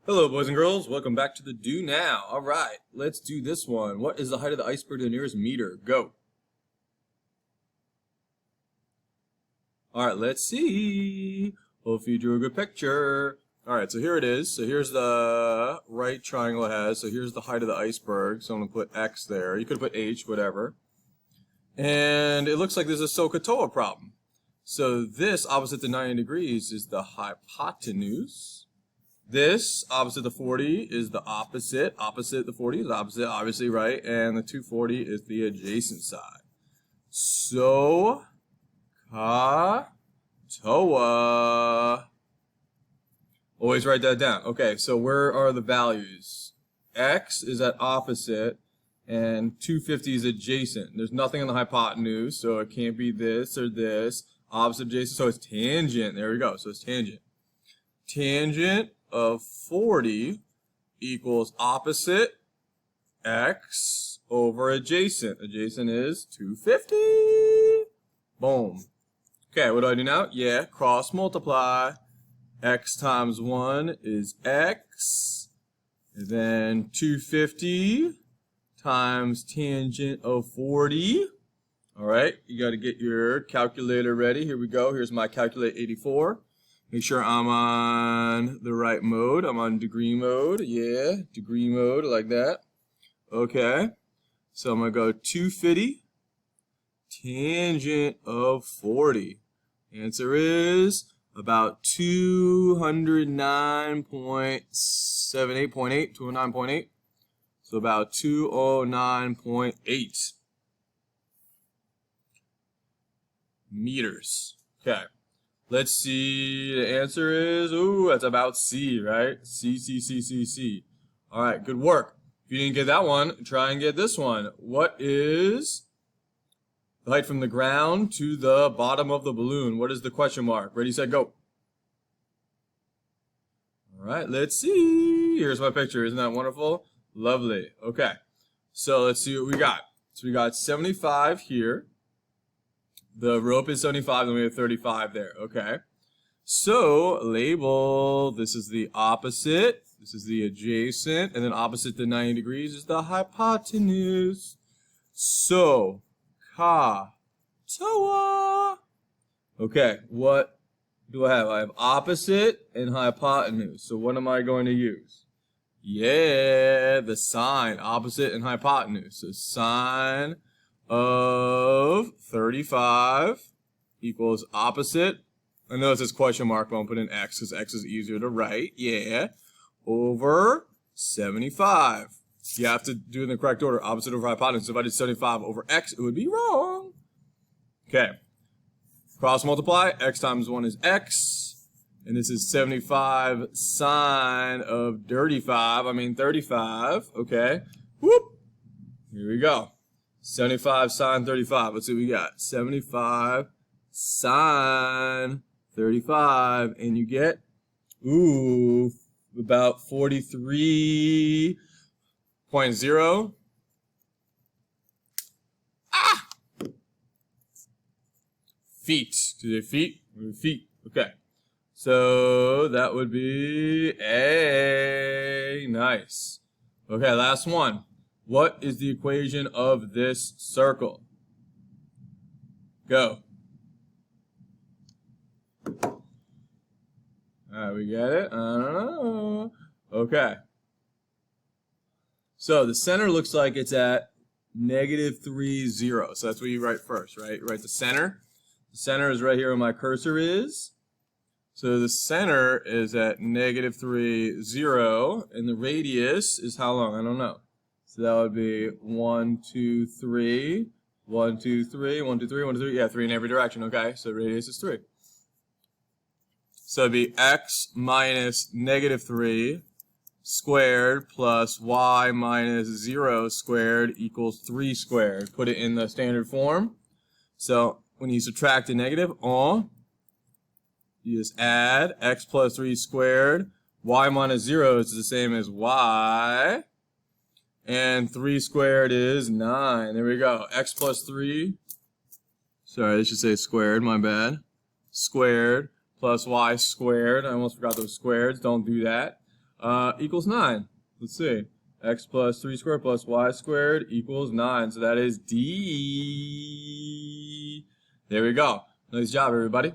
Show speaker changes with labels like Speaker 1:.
Speaker 1: Hello, boys and girls. Welcome back to the Do Now. All right, let's do this one. What is the height of the iceberg to the nearest meter? Go. All right, let's see. Hopefully you drew a good picture. All right, so here it is. So here's the right triangle it has. So here's the height of the iceberg. So I'm going to put X there. You could put H, whatever. And it looks like there's a SOHCAHTOA problem. So this, opposite to 90 degrees, is the hypotenuse. This, opposite the 40, is the opposite. Opposite the 40 is opposite, obviously, right? And the 240 is the adjacent side. SOHCAHTOA. Always write that down. Okay, so where are the values? X is at opposite, and 250 is adjacent. There's nothing on the hypotenuse, so it can't be this or this. Opposite, adjacent, so it's tangent. There we go. So it's tangent. Tangent of 40 equals opposite X over adjacent. Adjacent is 250. Boom. Okay, what do I do now? Yeah, cross multiply. X times 1 is X. And then 250 times tangent of 40. All right, you got to get your calculator ready. Here we go. Here's my calculate 84. Make sure I'm on the right mode. I'm on degree mode. Yeah, degree mode, like that. Okay. So I'm going to go 250 tangent of 40. Answer is about 209.78.8, 209.8. So about 209.8 meters. Okay. Let's see, the answer is, that's about C, right? C, C, C, C, C. All right, good work. If you didn't get that one, try and get this one. What is the height from the ground to the bottom of the balloon? What is the question mark? Ready, set, go. All right, let's see. Here's my picture. Isn't that wonderful? Lovely. Okay, so let's see what we got. So we got 75 here. The rope is 75, and we have 35 there. Okay. So, label, this is the opposite, this is the adjacent, and then opposite to 90 degrees is the hypotenuse. SOHCAHTOA. Okay, what do I have? I have opposite and hypotenuse. So what am I going to use? Yeah, the sign, opposite and hypotenuse. So sine of 35 equals opposite. I know it says question mark, but I'll put in X because X is easier to write. Yeah. Over 75. You have to do it in the correct order. Opposite over hypotenuse. If I did 75 over X, it would be wrong. Okay. Cross multiply. X times 1 is X. And this is 75 sine of 35. Okay. Whoop. Here we go. 75 sine 35. Let's see what we got. 75 sine 35. And you get, about 43.0. Feet. Do they feet? Feet. Okay. So that would be A. Nice. Okay, last one. What is the equation of this circle? Go. All right, we get it? I don't know. Okay. So the center looks like it's at -3, 0. So that's what you write first, right? You write the center. The center is right here where my cursor is. So the center is at -3, 0. And the radius is how long? I don't know. So that would be 1, 2, 3, 1, 2, 3, 1, 2, 3, 1, 2, 3. Yeah, 3 in every direction. Okay, so radius is 3. So it'd be x minus -3 squared plus y minus 0 squared equals 3 squared. Put it in the standard form. So when you subtract a negative, you just add x plus 3 squared. Y minus 0 is the same as y. And 3 squared is 9. There we go. X plus 3. Sorry, I should say squared. My bad. Squared plus y squared. I almost forgot those squareds. Don't do that. equals 9. Let's see. X plus 3 squared plus y squared equals 9. So that is D. There we go. Nice job, everybody.